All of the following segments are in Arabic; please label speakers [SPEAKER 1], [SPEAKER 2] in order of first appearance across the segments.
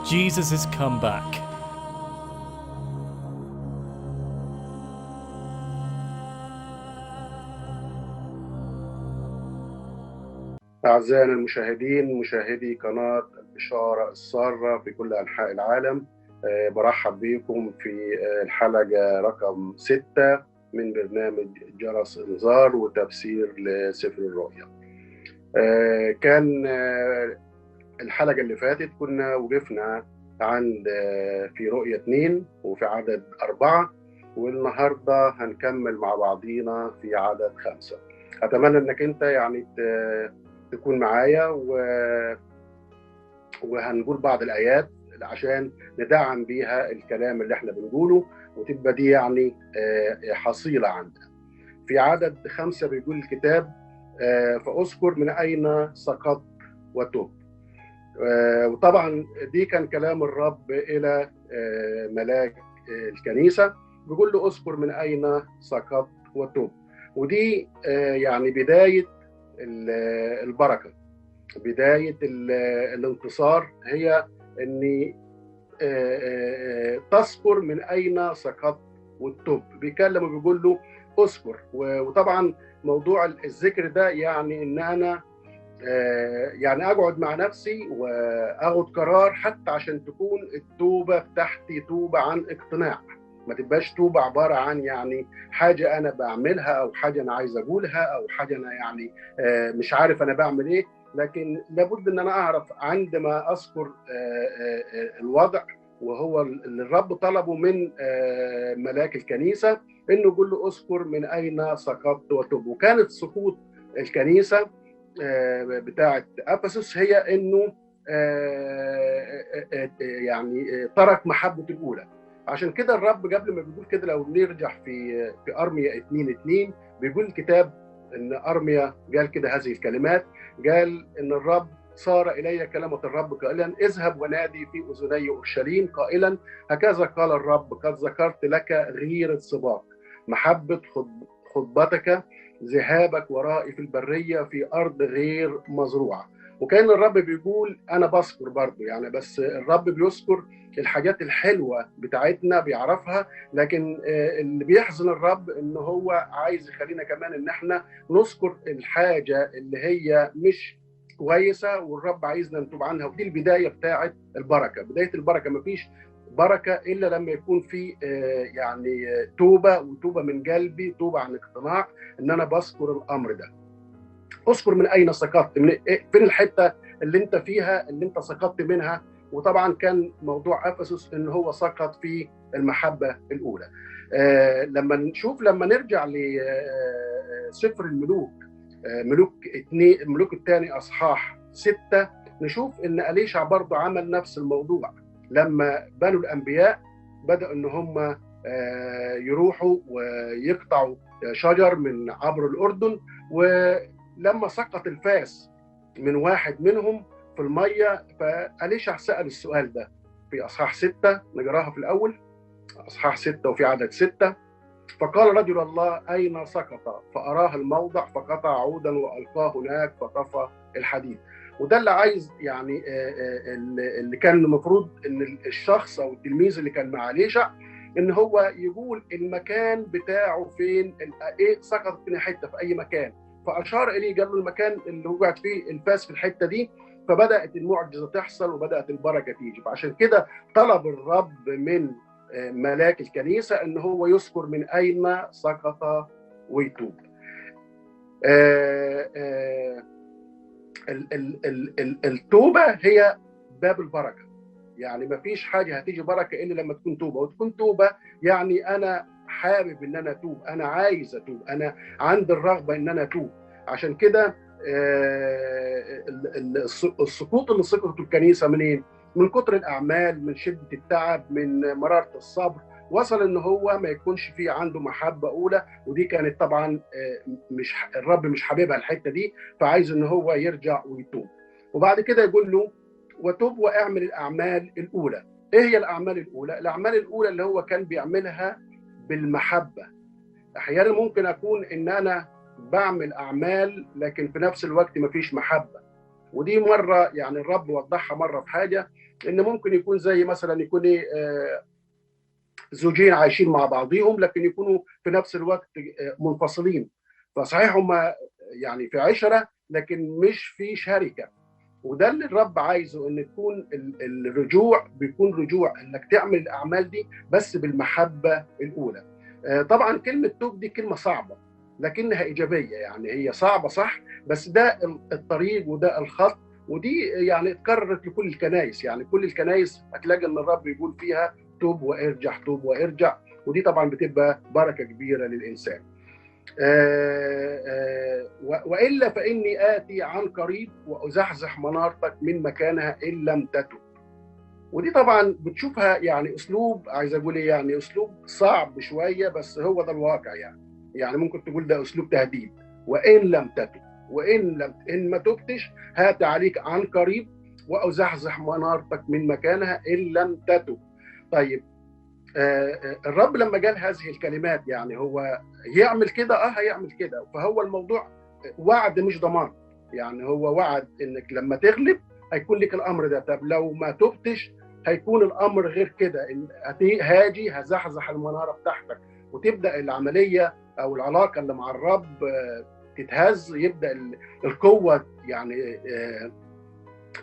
[SPEAKER 1] Jesus has come back.
[SPEAKER 2] أعزائنا المشاهدين، مشاهدي قناة البشارة السارة في كل أنحاء العالم، برحب بكم في الحلقة رقم 6 من برنامج جرس إنذار وتفسير لسفر الرؤيا. كان الحلقة اللي فاتت كنا وقفنا عند في رؤية 2 وفي عدد 4، والنهاردة هنكمل مع بعضينا في عدد 5. أتمنى أنك أنت يعني تكون معايا وهنقول بعض الآيات عشان ندعم بيها الكلام اللي احنا بنقوله، وتبقى دي يعني حصيلة عندنا. في عدد 5 بيقول الكتاب: فأذكر من أين سقطت وتب. وطبعا دي كان كلام الرب إلى ملاك الكنيسة، بيقول له أذكر من أين سقطت وتب. ودي يعني بداية البركة، بداية الانتصار، هي أني تذكر من أين سقطت وتب. بيكلم وبيقول له أذكر. وطبعا موضوع الذكر ده يعني أن أنا يعني أقعد مع نفسي وأخد قرار، حتى عشان تكون التوبة بتاعتي توبة عن اقتناع، ما تبقاش توبة عبارة عن يعني حاجة أنا بعملها أو حاجة أنا عايز أقولها أو حاجة أنا يعني مش عارف أنا بعمل إيه. لكن لابد أن أنا أعرف عندما أذكر الوضع، وهو اللي الرب طلبه من ملاك الكنيسة، إنه يقول له أذكر من أين سقطت وتب. وكانت سقوط الكنيسة بتاعة أفسس هي إنه يعني ترك محبة الأولى. عشان كده الرب قبل ما بيقول كده، لو نرجع في أرميا 2:2 بيقول الكتاب إن أرميا قال كده هذه الكلمات، قال إن الرب صار إلي كلمة الرب قائلا: اذهب ونادي في أذني أورشليم قائلا: هكذا قال الرب، قد ذكرت لك غيرة سباق، محبة خطبتك، ذهابك ورائي في البرية في أرض غير مزروعة. وكان الرب بيقول أنا بذكر برضه يعني، بس الرب بيذكر الحاجات الحلوة بتاعتنا بيعرفها، لكن اللي بيحزن الرب إن هو عايز يخلينا كمان إن احنا نذكر الحاجة اللي هي مش كويسة، والرب عايزنا نتوب عنها. ودي البداية بتاعت البركة. بداية البركة مفيش بركة إلا لما يكون في يعني توبة، وتوبة من قلبي، توبة عن اقتناع إن أنا بذكر الأمر ده. أذكر من أين سقطت، من فين الحتة اللي أنت فيها، اللي أنت سقطت منها. وطبعا كان موضوع أفسس إن هو سقط في المحبة الأولى. لما نرجع لسفر الملوك، ملوك الثاني أصحاح 6، نشوف إن أليشع برضه عمل نفس الموضوع. لما بنوا الأنبياء بدأوا إن هم يروحوا ويقطعوا شجر من عبر الأردن، ولما سقط الفاس من واحد منهم في المية، فأليشع سأل السؤال ده في أصحاح 6، نقراها في الأول، أصحاح 6 وفي عدد 6: فقال رجل الله: أين سقط؟ فأراه الموضع، فقطع عودا وألقاه هناك فطفى الحديد. وده اللي عايز يعني اللي كان المفروض ان الشخص او التلميذ اللي كان مع أليشع ان هو يقول المكان بتاعه فين، ايه سقط في حته في اي مكان. فاشار اليه، قال له المكان اللي وقعت فيه الفاس في الحته دي. فبدات المعجزه تحصل وبدات البركه تيجي. فعشان كده طلب الرب من ملاك الكنيسه ان هو يذكر من اين سقط ويتوب. التوبه هي باب البركه. يعني ما فيش حاجه هتيجي بركه الا لما تكون توبه، وتكون توبه يعني انا حابب ان انا اتوب، انا عايز اتوب، انا عندي الرغبه ان انا اتوب. عشان كده السقوط اللي سقطته الكنيسه منين؟ من كتر الاعمال، من شده التعب، من مراره الصبر، وصل ان هو ما يكونش فيه عنده محبه اولى. ودي كانت طبعا مش الرب مش حاببها الحته دي، فعايز ان هو يرجع ويتوب. وبعد كده يقول له: وتوب واعمل الاعمال الاولى. ايه هي الاعمال الاولى؟ الاعمال الاولى اللي هو كان بيعملها بالمحبه. احيانا ممكن اكون ان انا بعمل اعمال لكن في نفس الوقت مفيش محبه. ودي مره يعني الرب وضحها مره في حاجه، ان ممكن يكون زي مثلا يكون زوجين عايشين مع بعضهم لكن يكونوا في نفس الوقت منفصلين. فصحيح هم يعني في عشره لكن مش في شركه. وده اللي الرب عايزه، ان تكون الرجوع بيكون رجوع انك تعمل الاعمال دي بس بالمحبه الاولى. طبعا كلمه توب دي كلمه صعبه لكنها ايجابيه، يعني هي صعبه صح، بس ده الطريق وده الخط. ودي يعني اتكررت لكل الكنائس، يعني كل الكنائس هتلاقي ان الرب يقول فيها توب وارجع، توب وارجع. ودي طبعا بتبقى بركه كبيره للانسان. وإلا فإني آتي عن قريب وأزحزح منارتك من مكانها إن لم تتب. ودي طبعا بتشوفها يعني أسلوب، عايز أقول إيه، يعني أسلوب صعب شوية، بس هو ده الواقع. يعني ممكن تقول ده أسلوب تهديد. وإن لم تتب، إن ما تبتش هاتي عليك عن قريب وأزحزح منارتك من مكانها إن لم تتب. طيب الرب لما قال هذه الكلمات يعني هو يعمل كده، هيعمل كده. فهو الموضوع وعد مش ضمان. يعني هو وعد انك لما تغلب هيكون لك الامر ده. طب لو ما تبتش هيكون الامر غير كده، ان هاجي هزحزح المناره بتاعتك وتبدا العمليه او العلاقه اللي مع الرب تتهز. يبدا القوه يعني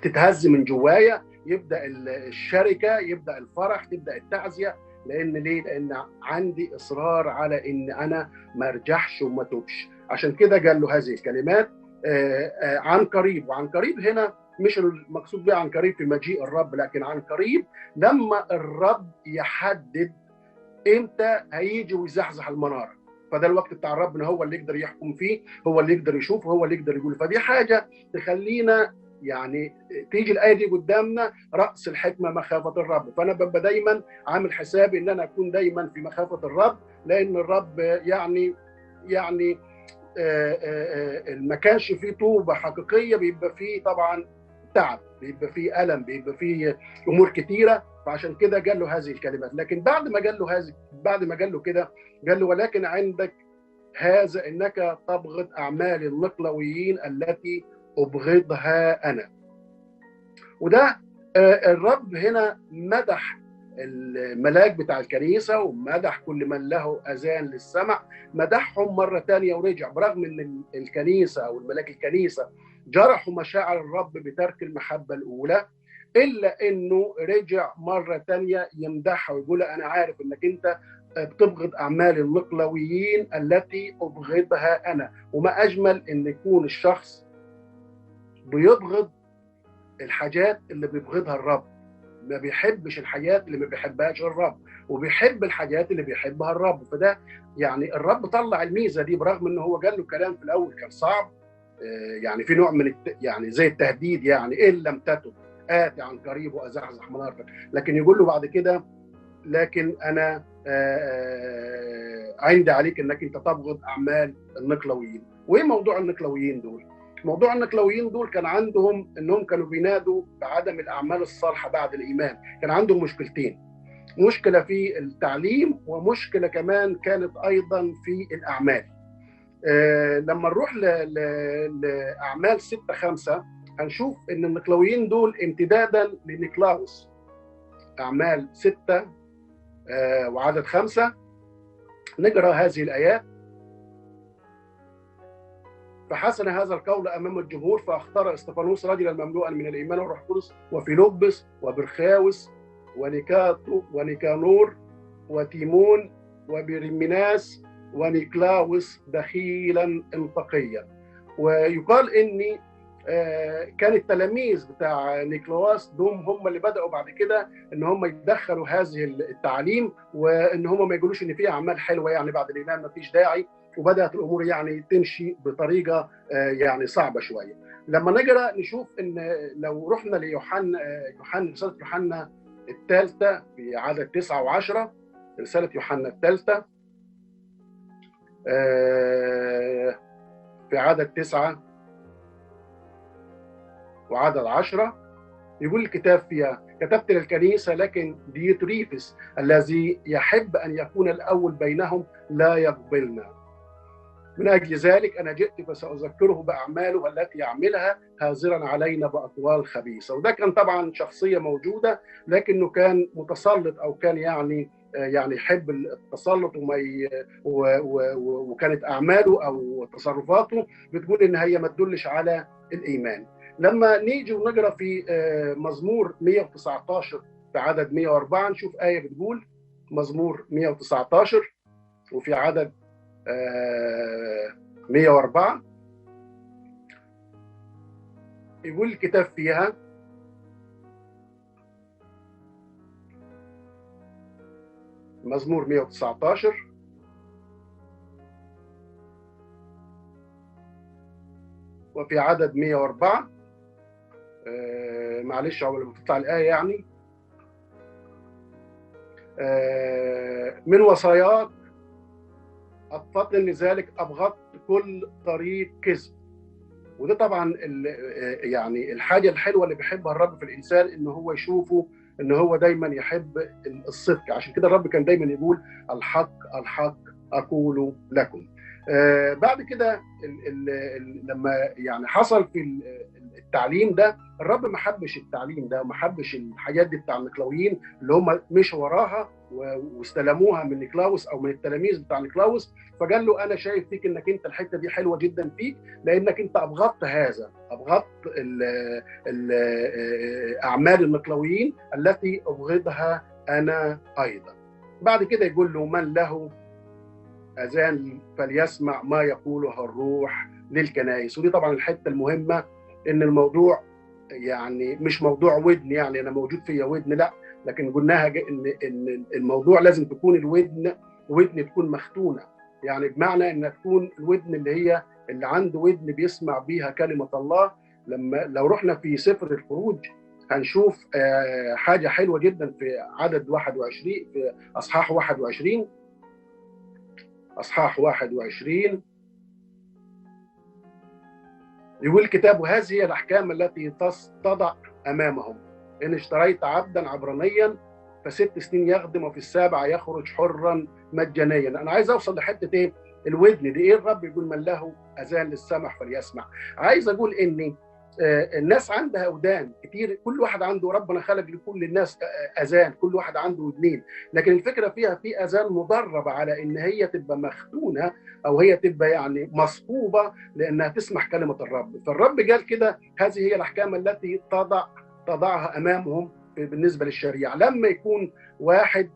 [SPEAKER 2] تتهز من جوايا، يبدا الشركه، يبدا الفرح، تبدا التعزيه. لان ليه؟ لان عندي اصرار على ان انا ما ارجعش وما توبش. عشان كده قال له هذه الكلمات عن قريب. وعن قريب هنا مش المقصود بها عن قريب في مجيء الرب، لكن عن قريب لما الرب يحدد امتى هيجي ويزحزح المناره. فده الوقت بتاع ربنا، هو اللي يقدر يحكم فيه، هو اللي يقدر يشوف، هو اللي يقدر يقول. فدي حاجه تخلينا يعني تيجي الايه دي قدامنا، راس الحكمه مخافه الرب. فانا ببقى دايما عامل حسابي ان انا اكون دايما في مخافه الرب، لان الرب يعني ما كانش فيه طوبه حقيقيه، بيبقى فيه طبعا تعب، بيبقى فيه الم، بيبقى فيه امور كتيره. فعشان كده قال له هذه الكلمات. لكن بعد ما قال له كده، قال له ولكن عندك هذا انك تبغض اعمال النقلويين التي ابغضها انا. وده الرب هنا مدح الملاك بتاع الكنيسة ومدح كل من له أذان للسمع، مدحهم مرة تانية ورجع. برغم أن الكنيسة أو الملاك الكنيسة جرحوا مشاعر الرب بترك المحبة الأولى، إلا أنه رجع مرة تانية يمدحها ويقول أنا عارف أنك أنت بتبغض أعمال المقلويين التي أبغضها أنا. وما أجمل أن يكون الشخص بيبغض الحاجات اللي بيبغضها الرب، ما بيحبش الحاجات اللي ما بيحبهاش الرب، وبيحب الحاجات اللي بيحبها الرب. فده يعني الرب طلع الميزه دي، برغم ان هو قال له كلام في الاول كان صعب، يعني في نوع من يعني زي التهديد، يعني ان لم تتب آتي عن قريب وازحزح منارتك. لكن يقول له بعد كده لكن انا عندي عليك انك انت تبغض اعمال النقلويين. وايه موضوع النقلويين دول؟ موضوع النقلويين دول كان عندهم انهم كانوا بينادوا بعدم الاعمال الصالحه بعد الايمان. كان عندهم مشكلتين، مشكله في التعليم ومشكله كمان كانت ايضا في الاعمال. لما نروح لاعمال 6:5 هنشوف ان النقلويين دول امتدادا لنيكلاوس. اعمال 6 وعدد 5 نقرا هذه الايات. فحسن هذا القول امام الجمهور، فاختار استفانوس رجلا مملوءا من الايمان والروح القدس وفيلبس وبرخاوس ونيكانور وتيمون وبرمناس ونيكلاوس دخيلا انطقيا. ويقال ان كان التلاميذ بتاع نيكلاوس دوم هم اللي بدأوا بعد كده ان هم يدخلوا هذه التعليم، وان هم ما يقولوش ان في اعمال حلوه يعني بعد الايمان ما فيش داعي. وبدأت الامور يعني تمشي بطريقه يعني صعبه شويه. لما نقرا نشوف ان لو رحنا ليوحنا، رساله يوحنا الثالثه في عدد 9 و10، رساله يوحنا الثالثه في عدد 9 وعدد 10 يقول الكتاب فيها: كتبت للكنيسة لكن ديوتريفس الذي يحب أن يكون الأول بينهم لا يقبلنا. من أجل ذلك أنا جئت فسأذكره بأعماله التي يعملها هازرا علينا بأطوال خبيثة. وده كان طبعا شخصية موجودة، لكنه كان متسلط، أو كان يعني يحب التسلط، وكانت أعماله أو تصرفاته بتقول إن هي ما تدلش على الإيمان. لما نيجي ونقرأ في مزمور 119 في عدد 104 نشوف آية بتقول، مزمور 119 وفي عدد 104 يقول الكتاب فيها: مزمور 119 وفي عدد 104، معلش أول ما تطلع الآية يعني، من وصاياك أتفضل، لذلك أبغضت كل طريق كذب. وده طبعا يعني الحاجة الحلوة اللي بيحبها الرب في الإنسان، إن هو يشوفه إن هو دايما يحب الصدق. عشان كده الرب كان دايما يقول: الحق الحق أقول لكم. بعد كده لما يعني حصل في التعليم ده، الرب ما حبش التعليم ده وما حبش الحاجات دي بتاع النقلاويين اللي هم مشوا وراها واستلموها من نيكلاوس او من التلاميذ بتاع نيكلاوس. فقال له: انا شايف فيك انك انت الحته دي حلوه جدا فيك، لانك انت ابغضت هذا، ابغضت اعمال النقلاويين التي ابغضها انا ايضا. بعد كده يقول له: من له اذان فليسمع ما يقوله الروح للكنائس. ودي طبعا الحته المهمه، ان الموضوع يعني مش موضوع ودن، يعني انا موجود فيا ودن، لا، لكن قلناها ان الموضوع لازم تكون الودن ودن تكون مختونه، يعني بمعنى ان تكون الودن اللي عنده ودن بيسمع بيها كلمه الله. لو رحنا في سفر الخروج هنشوف حاجه حلوه جدا في عدد 21، في اصحاح 21، اصحاح 21 يقول الكتاب: وهذه هي الاحكام التي تضع امامهم، ان اشتريت عبدا عبرانيا ف6 سنين يخدم، وفي السابعه يخرج حرا مجانيا. انا عايز اوصل لحته ايه الودن دي. ايه الرب يقول: من له اذان للسمع فليسمع. عايز اقول ان الناس عندها ودان كتير، كل واحد عنده، ربنا خلق لكل الناس اذان، كل واحد عنده ودنين، لكن الفكره فيها في اذان مدربه على ان هي تبقى مختونه، او هي تبقى يعني مصبوبه لانها تسمع كلمه الرب. فالرب قال كده: هذه هي الاحكام التي تضعها امامهم بالنسبه للشريعه. لما يكون واحد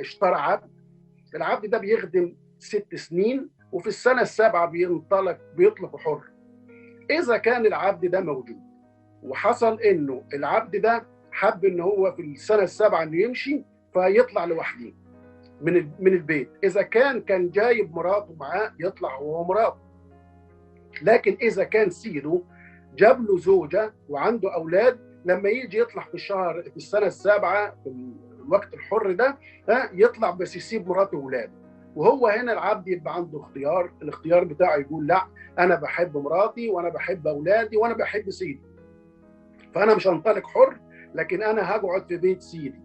[SPEAKER 2] اشترى عبد، العبد ده بيخدم 6 سنين، وفي السنه السابعه بيطلق حر. إذا كان العبد ده موجود وحصل إنه العبد ده حب إن هو في السنة السابعة إنه يمشي فيطلع لوحده من البيت، إذا كان جايب مراته معاه يطلع هو ومراته. لكن إذا كان سيده جاب له زوجة وعنده أولاد، لما يجي يطلع في السنة السابعة في الوقت الحر ده يطلع بس يسيب مراته وأولاده. وهو هنا العبد يبقى عنده اختيار، الاختيار بتاعه يقول: لا، انا بحب مراتي وانا بحب اولادي وانا بحب سيدي، فانا مش هنطلق حر، لكن انا هقعد في بيت سيدي.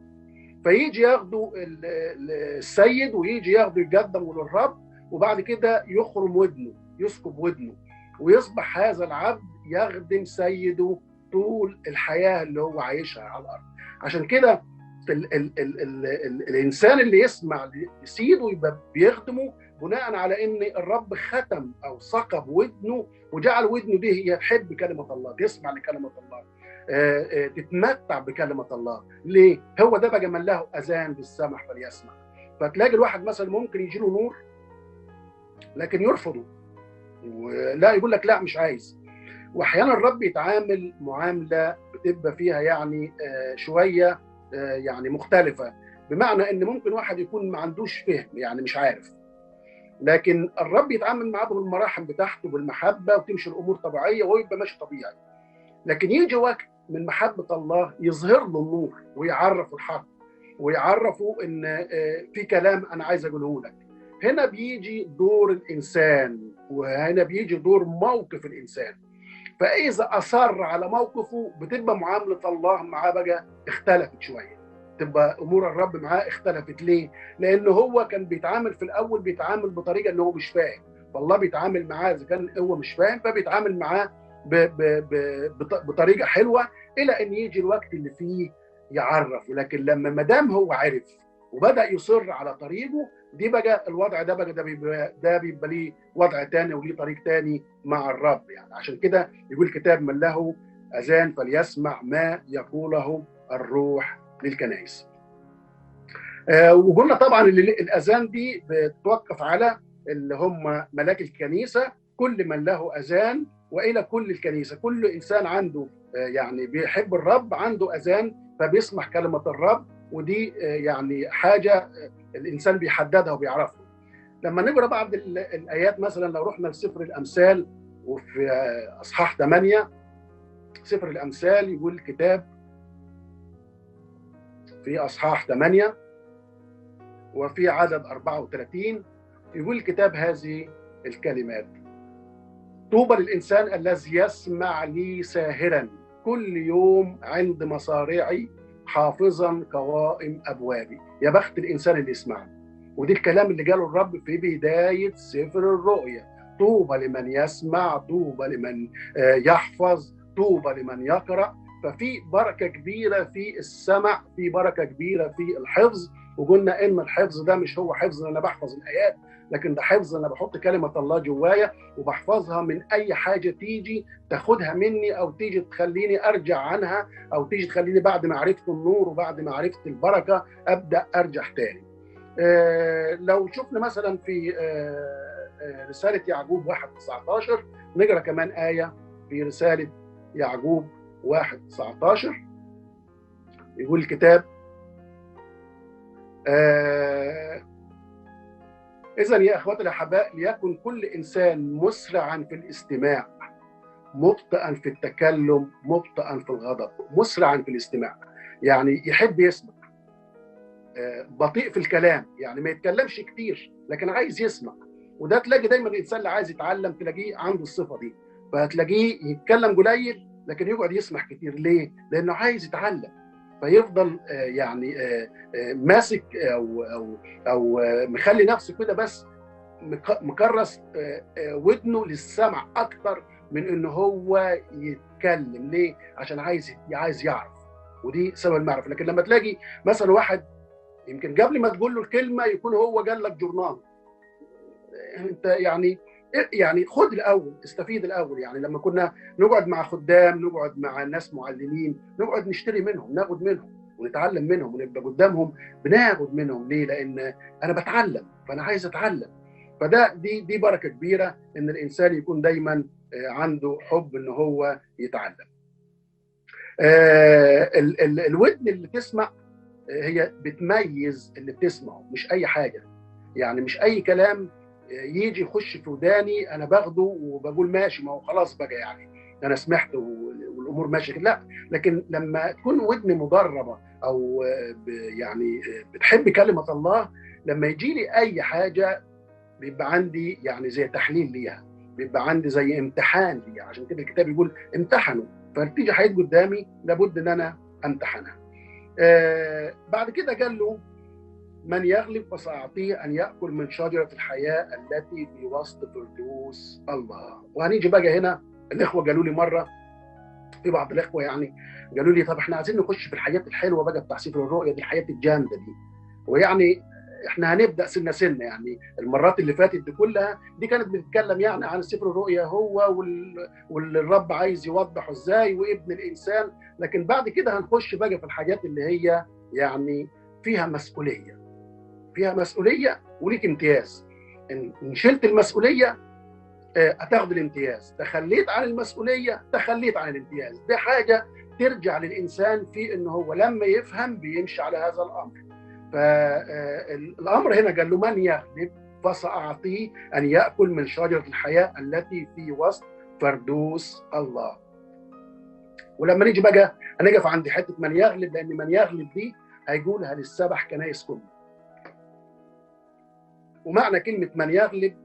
[SPEAKER 2] فيجي ياخدوا السيد ويجي ياخدوا يقدموا للرب، وبعد كده يخرم ودنه، يسكب ودنه، ويصبح هذا العبد يخدم سيده طول الحياه اللي هو عايشها على الارض. عشان كده الانسان اللي يسمع لسيده يبقى بيخدمه بناء على ان الرب ختم او ثقب ودنه وجعل ودنه دي هي تحب كلمه الله، تسمع لكلمه الله، تتمتع بكلمه الله. ليه؟ هو ده بقى: من له اذان بالسمع فليسمع. فتلاقي الواحد مثلا ممكن يجي له نور لكن يرفضه، ولا يقول لك لا مش عايز. واحيانا الرب يتعامل معامله بتبقى فيها يعني شويه يعني مختلفه، بمعنى ان ممكن واحد يكون ما عندوش فهم، يعني مش عارف، لكن الرب يتعامل معاه بالمراحم بتاعته بالمحبه، وتمشي الامور طبيعيه ويبقى ماشي طبيعي. لكن يجي وقت من محبه الله يظهر له النور ويعرفه الحق، ويعرفه ان في كلام انا عايز اقوله لك. هنا بيجي دور الانسان، وهنا بيجي دور موقف الانسان. فاذا اصر على موقفه بتبقى معامله الله معاه بقى اختلفت شويه، تبقى امور الرب معاه اختلفت. ليه؟ لانه هو كان بيتعامل في الاول بيتعامل بطريقه ان هو مش فاهم، فالله بيتعامل معاه اذا كان هو مش فاهم فبيتعامل معاه بطريقه حلوه، الى ان يجي الوقت اللي فيه يعرف. لكن لما ما دام هو عرف وبدا يصر على طريقه، دي بقى الوضع ده بقى ده بيبقى ليه وضع تاني وليه طريق تاني مع الرب يعني. عشان كده يقول الكتاب: من له اذان فليسمع ما يقوله الروح للكنائس. وقلنا طبعا الاذان دي بتوقف على اللي هم ملاك الكنيسه، كل من له اذان والى كل الكنيسه، كل انسان عنده يعني بيحب الرب عنده اذان فبيسمع كلمه الرب، ودي يعني حاجه الانسان بيحددها وبيعرفها. لما نقرا بعض الايات مثلا، لو رحنا لسفر الامثال وفي اصحاح 8، سفر الامثال يقول الكتاب في اصحاح 8 وفي عدد 34 يقول الكتاب هذه الكلمات: طوبى للإنسان الذي يسمع لي ساهرا كل يوم عند مصارعي حافظا قوائم أبوابي. يا بخت الإنسان اللي يسمعني. ودي الكلام اللي قاله الرب في بداية سفر الرؤيا: طوبى لمن يسمع، طوبى لمن يحفظ، طوبى لمن يقرأ. ففي بركة كبيرة في السمع، في بركة كبيرة في الحفظ. وقلنا ان الحفظ ده مش هو حفظ ان انا بحفظ الايات، لكن ده حفظ انا بحط كلمه الله جوايا وبحفظها من اي حاجه تيجي تاخدها مني او تيجي تخليني ارجع عنها، او تيجي تخليني بعد ما عرفت النور وبعد ما عرفت البركه ابدا ارجع تاني. لو شفنا مثلا في رساله يعقوب 1:19 نقرا كمان ايه في رساله يعقوب 1:19 يقول الكتاب: إذن يا أخواتي الأحباء ليكن كل إنسان مسرعا في الاستماع، مبطئا في التكلم، مبطئا في الغضب. مسرعا في الاستماع يعني يحب يسمع، بطيء في الكلام يعني ما يتكلمش كتير لكن عايز يسمع. وده تلاقي دايما الإنسان اللي عايز يتعلم تلاقيه عنده الصفة دي، فهتلاقيه يتكلم قليل لكن يقعد يسمع كتير. ليه؟ لأنه عايز يتعلم، فيفضل يعني ماسك او مخلي نفسه كده بس مكرس ودنه للسمع اكتر من انه هو يتكلم. ليه؟ عشان عايز يعرف، ودي سبب المعرفه. لكن لما تلاقي مثلا واحد يمكن قبل ما تقول له الكلمه يكون هو قال لك جورنال، انت يعني خد الاول، استفيد الاول. يعني لما كنا نقعد مع خدام، نقعد مع ناس معلمين، نقعد نشتري منهم، ناخد منهم ونتعلم منهم ونبقى قدامهم بناخد منهم. ليه؟ لان انا بتعلم فانا عايز اتعلم. فده دي بركه كبيره ان الانسان يكون دايما عنده حب ان هو يتعلم. الودن اللي تسمع هي بتميز اللي بتسمعه، مش اي حاجه. يعني مش اي كلام يجي يخش في وداني انا باخده وبقول ماشي، ما هو خلاص بقى يعني انا سمعت والامور ماشيه. لا، لكن لما تكون ودني مدربه او يعني بتحب كلمه الله، لما يجي لي اي حاجه بيبقى عندي يعني زي تحليل ليها، بيبقى عندي زي امتحان ليها. عشان كده الكتاب يقول امتحنوا، فتيجي حاجات قدامي لابد ان انا امتحنها. بعد كده قال له: من يغلب فسأعطيه أن يأكل من شجرة الحياة التي في وسط فردوس الله. وهنيجي بقى هنا، الإخوة قالوا لي مرة، في بعض الإخوة يعني قالوا لي: طب إحنا عايزين نخش في الحياة الحلوة بقى بتاع سفر الرؤيا دي، الحياة الجامدة دي. ويعني إحنا هنبدأ سنة سنة. يعني المرات اللي فاتت دي كلها دي كانت بتتكلم يعني عن سفر الرؤيا هو والرب عايز يوضحه إزاي وابن الإنسان. لكن بعد كده هنخش بقى في الحاجات اللي هي يعني فيها مسؤولية، فيها مسؤوليه وليك امتياز. ان شلت المسؤوليه هتاخد الامتياز، تخليت عن المسؤوليه تخليت عن الامتياز. دي حاجه ترجع للانسان في انه هو لما يفهم بيمشي على هذا الامر. فالامر هنا قال له: من يغلب فساعطيه ان ياكل من شجره الحياه التي في وسط فردوس الله. ولما نيجي بقى هنقف عند حته من يغلب، لان من يغلب دي هيقولها للسبع كنايس كله. ومعنى كلمة من يغلب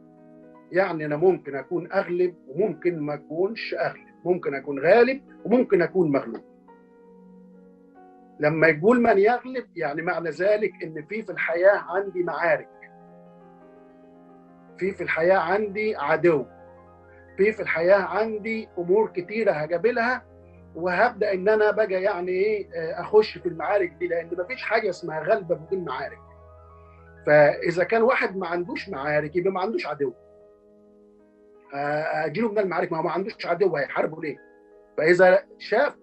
[SPEAKER 2] يعني أنا ممكن أكون أغلب وممكن ما أكونش أغلب، ممكن أكون غالب وممكن أكون مغلوب. لما يقول من يغلب يعني معنى ذلك إن في الحياة عندي معارك، في الحياه عندي عدو، في الحياه عندي امور كتيره هقابلها، وهبدا ان انا بقى يعني ايه اخش في المعارك دي، لان مفيش حاجه اسمها غلبه بدون معارك. فاذا كان واحد ما عندوش معارك يبقى ما عندوش عدو. اجيله من المعارك، ما عندوش عدو، هيحاربه ليه؟ فاذا شاف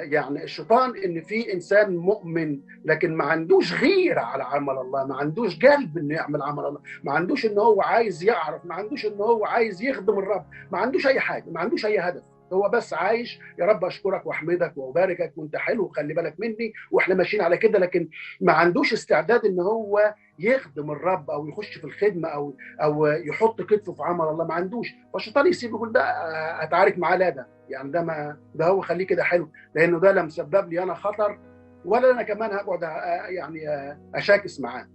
[SPEAKER 2] يعني الشيطان ان في انسان مؤمن لكن ما عندوش غيره على عمل الله، ما عندوش قلب انه يعمل عمل الله، ما عندوش ان هو عايز يعرف، ما عندوش ان هو عايز يخدم الرب، ما عندوش اي حاجه، ما عندوش اي هدف، هو بس عايش يا رب اشكرك واحمدك واباركك وانت حلو وخلي بالك مني واحنا ماشيين على كده، لكن ما عندوش استعداد ان هو يخدم الرب او يخش في الخدمه او يحط كتفه في عمل الله، ما عندوش. فالشيطان يسيبه يقول ده اتعارك معاه، لا يعني ده هو خليه كده حلو، لانه ده لا مسبب لي انا خطر ولا انا كمان هقعد يعني اشاكس معاه.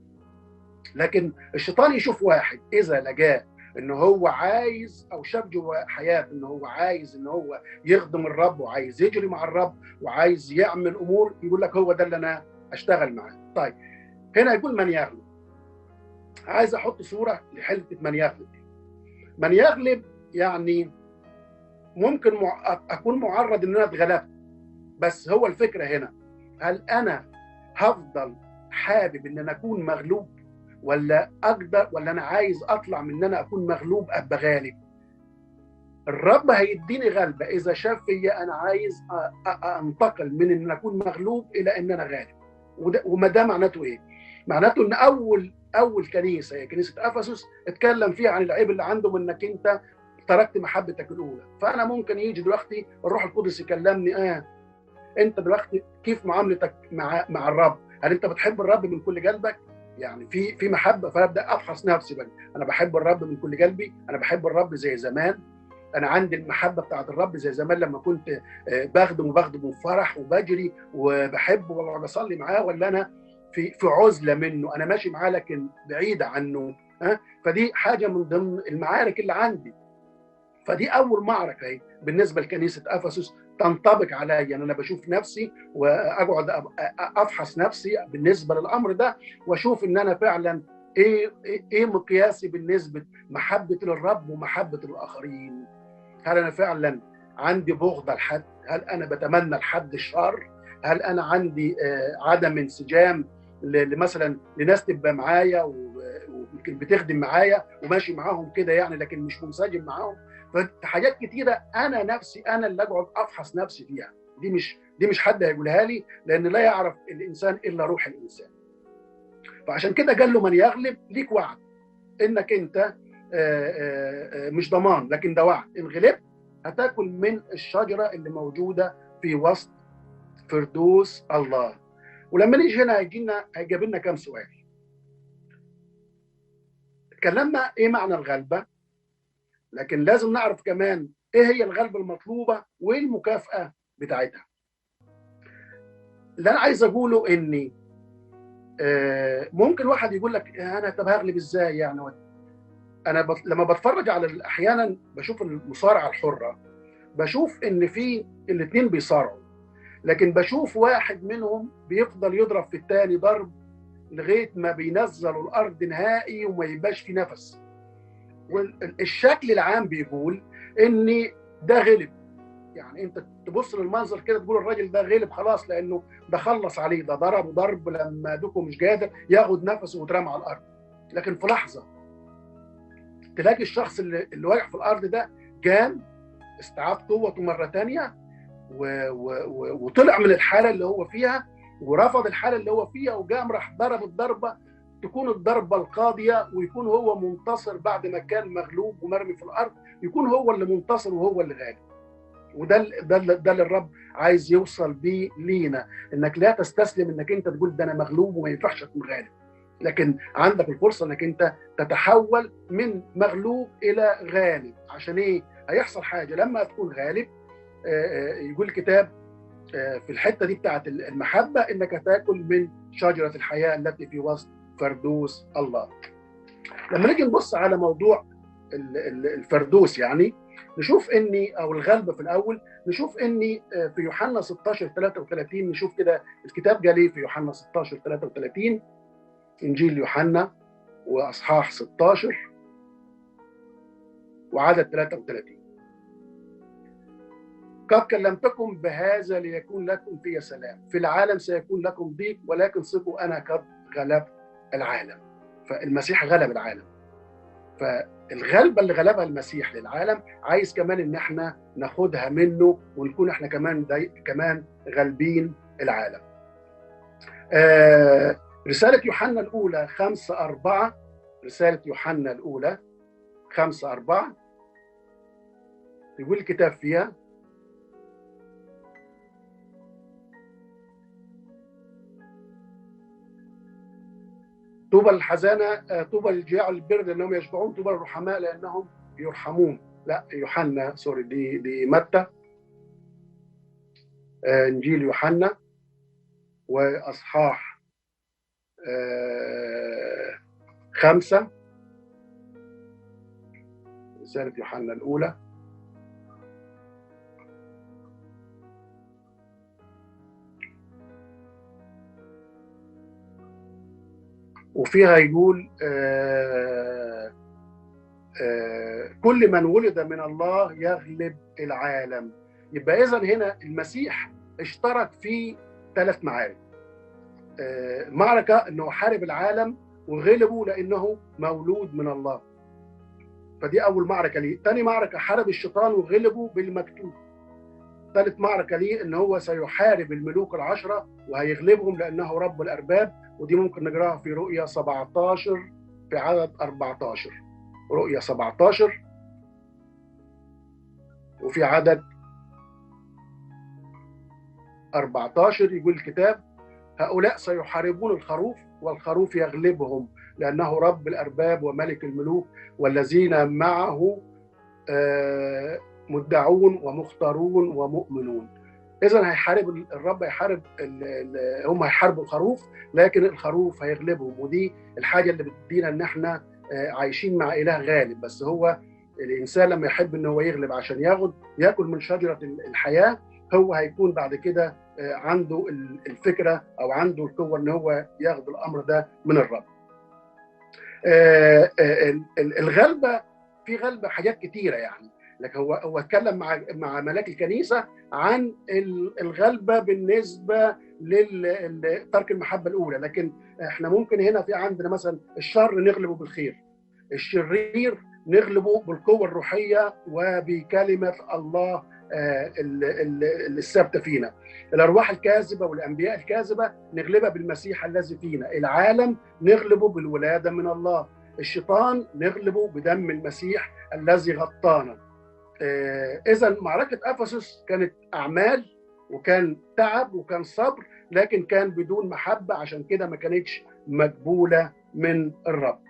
[SPEAKER 2] لكن الشيطان يشوف واحد اذا لقاه ان هو عايز او شاف جوه حياته ان هو عايز ان هو يخدم الرب وعايز يجري مع الرب وعايز يعمل امور، يقول لك هو ده اللي انا اشتغل معاه. طيب هنا يقول من يغلب. عايز احط صوره لحته من يغلب. من يغلب يعني ممكن اكون معرض ان انا اتغلبت، بس هو الفكره هنا هل انا هفضل حابب ان انا اكون مغلوب ولا اقدر، ولا انا عايز اطلع من ان انا اكون مغلوب ابقى غالب؟ الرب هيديني غلبه اذا شاف فيا انا عايز انتقل من ان اكون مغلوب الى ان انا غالب. وما ده معناته ايه؟ معناته ان اول كنيسه هي كنيسه افسس اتكلم فيها عن العيب اللي عنده من انك انت تركت محبتك الاولى. فانا ممكن يجي دلوقتي الروح القدس يكلمني انت دلوقتي كيف معاملتك مع الرب؟ هل انت بتحب الرب من كل قلبك؟ يعني في محبه؟ فابدا افحص نفسي بقى، انا بحب الرب من كل قلبي؟ انا بحب الرب زي زمان؟ انا عندي المحبه بتاعت الرب زي زمان لما كنت بخدم بفرح وبجري وبحبه وبقعد اصلي معاه؟ ولا انا في عزله منه، انا ماشي معاه لكن بعيد عنه؟ فدي حاجه من ضمن المعارك اللي عندي. فدي اول معركه هي بالنسبه لكنيسه افسس تنطبق عليا، ان انا بشوف نفسي واقعد افحص نفسي بالنسبه للامر ده واشوف ان انا فعلا ايه مقياسي بالنسبه محبه للرب ومحبه للاخرين. هل انا فعلا عندي بغضه لحد؟ هل انا بتمنى لحد الشر؟ هل انا عندي عدم انسجام مثلا لناس تبقى معايا ويمكن بتخدم معايا وماشي معاهم كده يعني لكن مش منسجم معاهم؟ فحاجات كتيره انا نفسي انا اللي اقعد افحص نفسي فيها. دي مش حد هيقولها لي، لان لا يعرف الانسان الا روح الانسان. فعشان كده قال له من يغلب ليك وعد انك انت مش ضمان لكن ده وعد، ان غلبت هتاكل من الشجره اللي موجوده في وسط فردوس الله. ولما نيجي هنا هيجيب لنا كام سؤال. اتكلمنا ايه معنى الغلبه، لكن لازم نعرف كمان ايه هي الغلبه المطلوبه وايه المكافاه بتاعتها. اللي انا عايز اقوله اني ممكن واحد يقول لك انا طب هغلب ازاي يعني؟ انا لما بتفرج على احيانا بشوف المصارعه الحره، بشوف ان في الاثنين بيصارعوا، لكن بشوف واحد منهم بيفضل يضرب في الثاني ضرب لغايه ما بينزلوا الارض نهائي وما يبقاش في نفس. والشكل العام بيقول ان ده غلب، يعني انت تبص للمنظر كده تقول الراجل ده غلب خلاص، لانه ده خلص عليه، ده ضرب ضرب لما دوكو مش قادر ياخد نفسه واترمى على الارض. لكن في لحظه تلاقي الشخص اللي واقع في الارض ده كان استعاد قوته مره ثانيه وطلع من الحاله اللي هو فيها ورفض الحاله اللي هو فيها وقام راح ضرب الضربه تكون الضربه القاضيه، ويكون هو منتصر بعد ما كان مغلوب ومرمي في الارض، يكون هو اللي منتصر وهو اللي غالب. ده اللي الرب عايز يوصل بيه لينا، انك لا تستسلم انك انت تقول ده انا مغلوب وما ينفعش اكون غالب، لكن عندك الفرصه انك انت تتحول من مغلوب الى غالب. عشان ايه؟ هيحصل حاجه لما تكون غالب. يقول الكتاب في الحته دي بتاعت المحبه انك تاكل من شجره الحياه التي في وسط فردوس الله. لما نيجي نبص على موضوع الفردوس يعني نشوف اني او الغلبه في الاول، نشوف اني في يوحنا 16 33 نشوف كده الكتاب قال ايه في يوحنا 16 33. انجيل يوحنا واصحاح 16 وعدد 33. قد كلمتكم بهذا ليكون لكم في سلام، في العالم سيكون لكم ضيق ولكن ثقوا أنا قد غلبت العالم. فالمسيح غلب العالم. فالغلبة اللي غلبها المسيح للعالم عايز كمان ان احنا ناخدها منه ونكون احنا كمان غالبين العالم. رسالة يوحنا الأولى 5:4، رسالة يوحنا الأولى 5:4 يقول الكتاب فيها: طوبى الحزانة، طوبى للجياع البر لأنهم يشبعون، طوبى للرحماء لأنهم يرحمون. لا يوحنا، سوري، دي متى، إنجيل يوحنا وأصحاح 5، رسالة يوحنا الأولى. وفيها يقول كل من ولد من الله يغلب العالم. يبقى إذن هنا المسيح اشترك في 3 معارك. معركة أنه حارب العالم وغلبه لأنه مولود من الله، فدي أول معركة ليه. تاني معركة حارب الشيطان وغلبه بالمكتوب. ثالث معركة ليه أنه هو سيحارب الملوك ال10 وهيغلبهم لأنه رب الأرباب، ودي ممكن نقراها في رؤيا 17 في عدد 14. رؤيا 17 وفي عدد 14 يقول الكتاب: هؤلاء سيحاربون الخروف والخروف يغلبهم لأنه رب الأرباب وملك الملوك والذين معه مدعون ومختارون ومؤمنون. إذن هيحارب الرب، هم هيحاربوا الخروف لكن الخروف هيغلبهم. ودي الحاجة اللي بتدينا إن احنا عايشين مع إله غالب. بس هو الإنسان لما يحب إن هو يغلب عشان ياكل من شجرة الحياة، هو هيكون بعد كده عنده الفكرة أو عنده القوة إن هو ياخد الأمر ده من الرب. الغلبة، في غلبة حاجات كتيرة يعني، لكن هو اتكلم مع ملاك الكنيسة عن الغلبة بالنسبة لترك المحبة الأولى. لكن احنا ممكن هنا في عندنا مثلا الشر نغلبه بالخير، الشرير نغلبه بالقوة الروحية وبكلمة الله الثابتة فينا، الأرواح الكاذبة والأنبياء الكاذبة نغلبها بالمسيح الذي فينا، العالم نغلبه بالولادة من الله، الشيطان نغلبه بدم المسيح الذي غطانا. إذن معركة أفسس كانت أعمال وكان تعب وكان صبر، لكن كان بدون محبة، عشان كده ما كانتش مقبولة من الرب.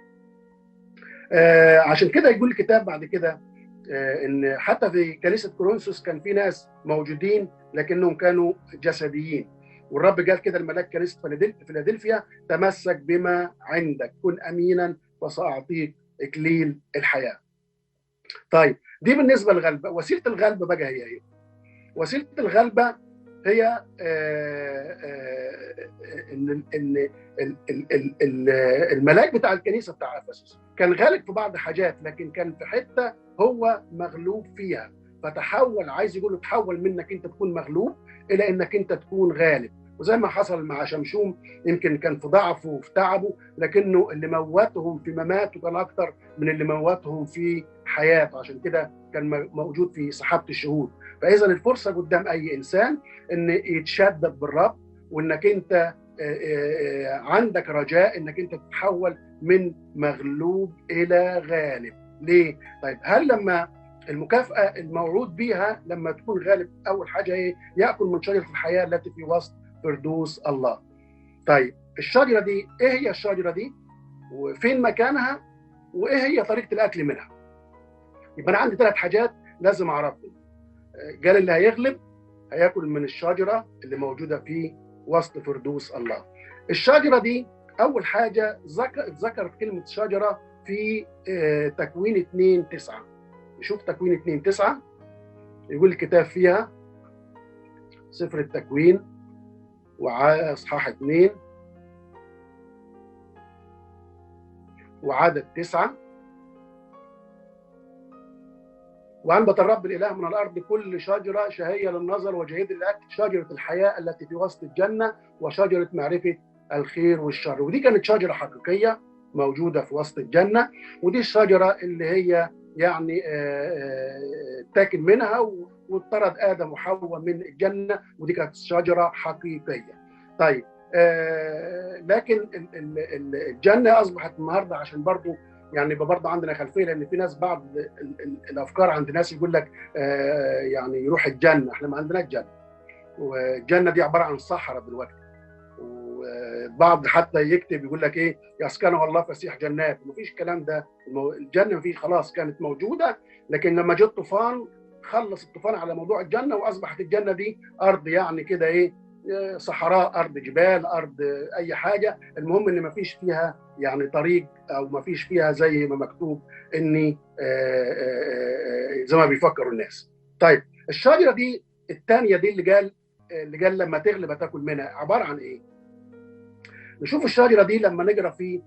[SPEAKER 2] عشان كده يقول الكتاب بعد كده ان حتى في كنيسه كورنثوس كان في ناس موجودين لكنهم كانوا جسديين، والرب قال كده الملاك كنيسه فيلادلفيا: تمسك بما عندك، كن امينا وساعطيك اكليل الحياه. طيب دي بالنسبه للغلبه. وسيله الغلبه بقى هي ايه؟ وسيله الغلبه هي ان الملاك بتاع الكنيسه بتاع افسس كان غالب في بعض حاجات، لكن كان في حته هو مغلوب فيها، فتحول، عايز يقول له تحول منك انت تكون مغلوب الى انك انت تكون غالب. وزي ما حصل مع شمشوم، يمكن كان في ضعفه وفي تعبه، لكنه اللي موتهم في مماته كان اكتر من اللي موتهم في حياته، عشان كده كان موجود في سحابه الشهود. فاذا الفرصه قدام اي انسان ان يتشدد بالرب، وانك انت عندك رجاء انك انت تتحول من مغلوب الى غالب. ليه؟ طيب هل لما المكافأة الموعود بيها لما تكون غالب، أول حاجة إيه؟ يأكل من شجرة الحياة التي في وسط فردوس الله. طيب الشجرة دي إيه هي الشجرة دي؟ وفين مكانها؟ وإيه هي طريقة الأكل منها؟ يبقى أنا عندي 3 حاجات لازم أعرفهم. قال اللي هيغلب هياكل من الشجرة اللي موجودة في وسط فردوس الله. الشجرة دي أول حاجة ذكرت كلمة شجرة في تكوين 2:9. نشوف تكوين 2:9 يقول الكتاب فيها، سفر التكوين وأصحاح 2 وعدد 9: وأنبت الرب الإله من الأرض كل شجرة شهية للنظر وجيدة للأكل، شجرة الحياة التي في وسط الجنة وشجرة معرفة الخير والشر. ودي كانت شجرة حقيقية موجودة في وسط الجنة، ودي الشجرة اللي هي يعني تاكل منها واطرد آدم وحواء من الجنة، ودي كانت شجرة حقيقية. طيب لكن الجنة أصبحت النهاردة، عشان برضو يعني برضه عندنا خلفيه، لان في ناس بعض الافكار عند ناس يقول لك يعني يروح الجنه. احنا ما عندناش جنه، والجنه دي عباره عن صحراء دلوقتي. وبعض حتى يكتب يقول لك ايه، يسكنها الله فسيح جنات. ما فيش الكلام ده. الجنه ما فيش، خلاص كانت موجوده، لكن لما جه الطوفان خلص الطوفان على موضوع الجنه، واصبحت الجنه دي ارض يعني كده ايه، صحراء، ارض جبال، ارض اي حاجه. المهم ان ما فيش فيها يعني طريق، او ما فيش فيها زي ما مكتوب اني زي ما بيفكروا الناس. طيب الشجره دي الثانيه دي اللي قال لما تغلب هتاكل منها، عباره عن ايه؟ نشوف الشجره دي لما نقرا في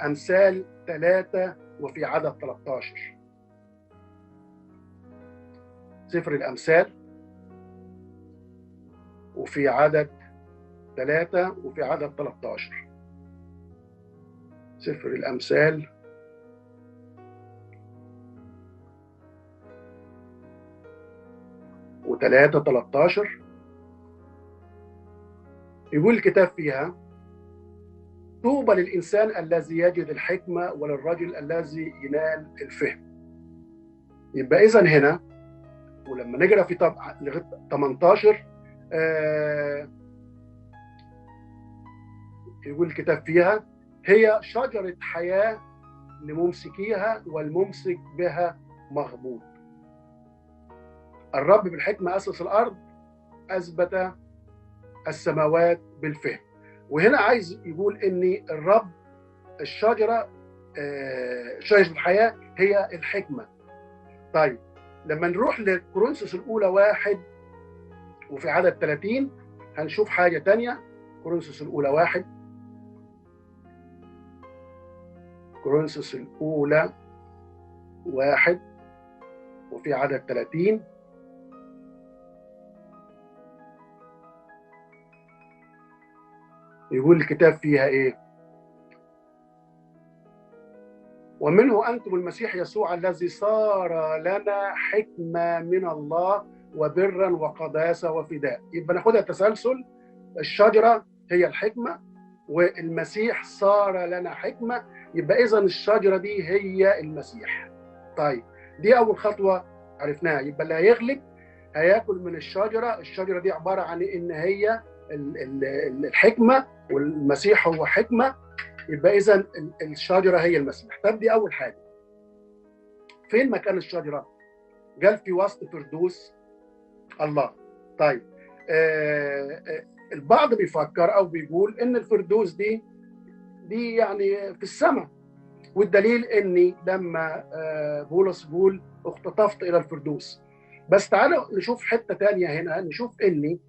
[SPEAKER 2] امثال 3 وفي عدد 13. سفر الامثال وفي عدد 3 وفي عدد 13. سفر الامثال و3:13 يقول الكتاب فيها: طوبى للإنسان الذي يجد الحكمة وللرجل الذي ينال الفهم. يبقى إذن هنا، ولما نقرأ في 18 يقول الكتاب فيها: هي شجرة حياة لممسكيها والممسك بها مغبوط. الرب بالحكمة أسس الأرض، أثبت السماوات بالفهم. وهنا عايز يقول ان الرب الشجره شجره الحياه هي الحكمه. طيب لما نروح لكورنثوس الاولى 1 وفي عدد 30 هنشوف حاجه ثانيه. كورنثوس الاولى 1، كورنثوس الاولى 1 وفي عدد 30 يقول الكتاب فيها ايه؟ ومنه أنتم المسيح يسوع الذي صار لنا حكمة من الله وبرا وقداسة وفداء. يبقى ناخدها تسلسل، الشجرة هي الحكمة والمسيح صار لنا حكمة، يبقى إذن الشجرة دي هي المسيح. طيب دي أول خطوة عرفناها. يبقى اللي هيغلب هياكل من الشجرة. الشجرة دي عبارة عن إن هي الحكمة، والمسيح هو حكمة، يبقى إذن الشجرة هي المسيح. طب دي أول حاجة. فين مكان الشجرة؟ قال في وسط فردوس الله. طيب البعض بيفكر أو بيقول إن الفردوس دي يعني في السماء، والدليل إني لما بولس بيقول اختطفت إلى الفردوس. بس تعالوا نشوف حتة تانية هنا، نشوف إني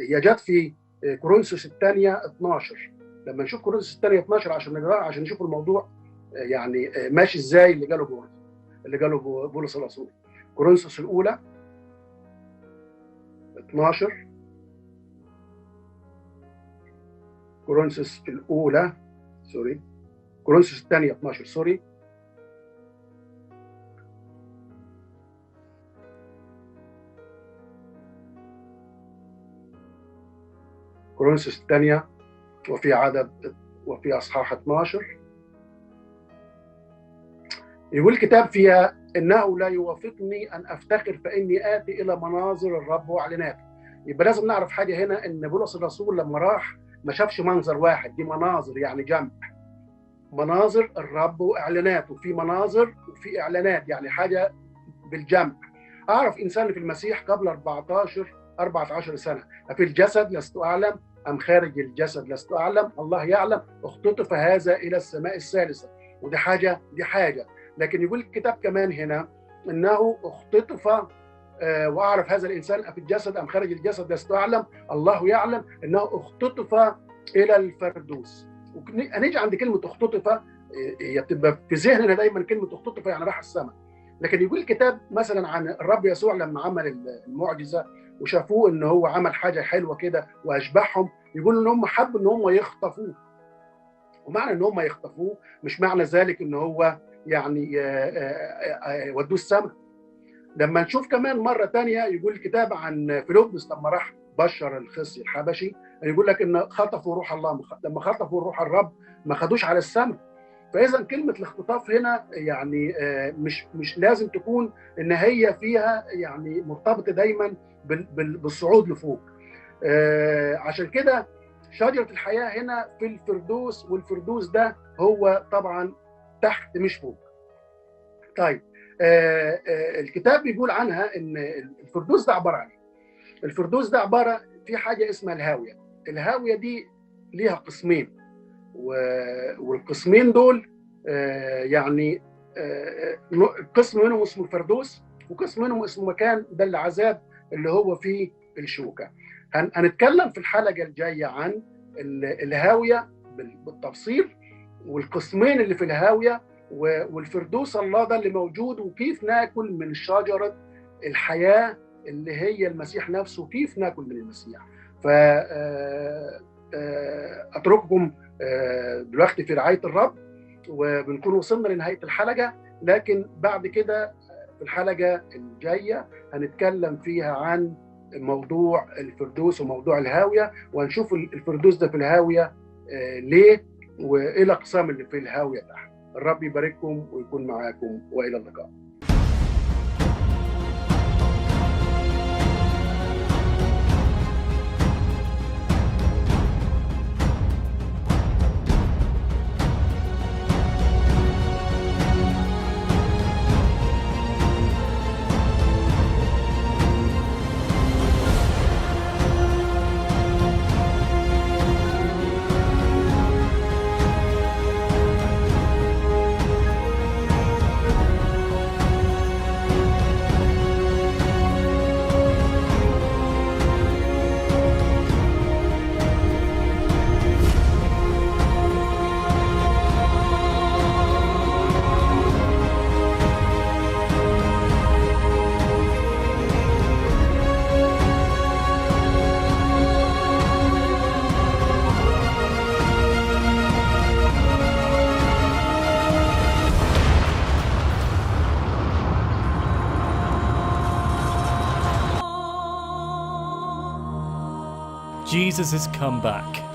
[SPEAKER 2] هي جت في كورنثوس الثانية 12. لما نشوف كورنثوس الثانية 12 عشان نقرأ، عشان نشوف الموضوع يعني ماشي ازاي اللي قاله بولس الرسول. كورنثوس الأولى 12، كورنثوس الأولى سوري، كورنثوس الثانية 12 سوري، كورنثوس الثانية وفي أصحاح 12 يقول الكتاب فيها: إنه لا يوافقني أن أفتخر فإني آتي إلى مناظر الرب وإعلاناته. يبقى لازم نعرف حاجة هنا، إن بولس الرسول لما راح ما شافش منظر واحد، دي مناظر يعني جمع، مناظر الرب وإعلاناته. في مناظر وفي إعلانات، يعني حاجة بالجمع. أعرف إنسان في المسيح قبل 14 سنة، أفي الجسد لست أعلم أم خارج الجسد لست أعلم، الله يعلم، اختطف هذا إلى السماء الثالثة. ودي حاجة. لكن يقول الكتاب كمان هنا انه اختطف واعرف هذا الانسان في الجسد ام خارج الجسد لست اعلم، الله يعلم انه اختطف الى الفردوس. هنيجي عند كلمه اختطف، هي بتبقى في ذهننا دايما كلمه اختطف يعني راح السماء، لكن يقول الكتاب مثلا عن الرب يسوع لما عمل المعجزه وشافوه ان هو عمل حاجه حلوه كده واشبعهم، يقولوا ان هم حبوا ان هم يخطفوه. ومعنى ان هم يخطفوه مش معنى ذلك ان هو يعني ودوه السماء. لما نشوف كمان مره ثانيه يقول الكتاب عن فيلبس لما راح بشر الخصي الحبشي، يقول لك ان خطفوا روح الله، لما خطفوا روح الرب ما خدوش على السماء. فاذا كلمه الاختطاف هنا يعني مش لازم تكون ان هي فيها يعني مرتبطه دايما بالصعود لفوق. عشان كده شجره الحياه هنا في الفردوس، والفردوس ده هو طبعا تحت مش فوق. طيب الكتاب بيقول عنها ان الفردوس ده عباره عن ايه؟ الفردوس ده عباره في حاجه اسمها الهاويه. الهاويه دي ليها قسمين، والقسمين دول يعني قسم منهم اسمه الفردوس، وقسم منهم اسمه مكان ده العذاب اللي هو فيه الشوكه. هنتكلم في الحلقه الجايه عن الهاويه بالتفصيل، والقسمين اللي في الهاويه، والفردوس الله ده اللي موجود، وكيف ناكل من شجره الحياه اللي هي المسيح نفسه، كيف ناكل من المسيح. ف اترككم دلوقتي في رعايه الرب، وبنكون وصلنا لنهايه الحلقه، لكن بعد كده في الحلقه الجايه هنتكلم فيها عن موضوع الفردوس وموضوع الهاويه، وهنشوف الفردوس ده في الهاويه ليه، وايه الاقسام اللي في الهاويه تحت. الرب يبارككم ويكون معاكم، والى اللقاء.
[SPEAKER 1] Jesus has come back.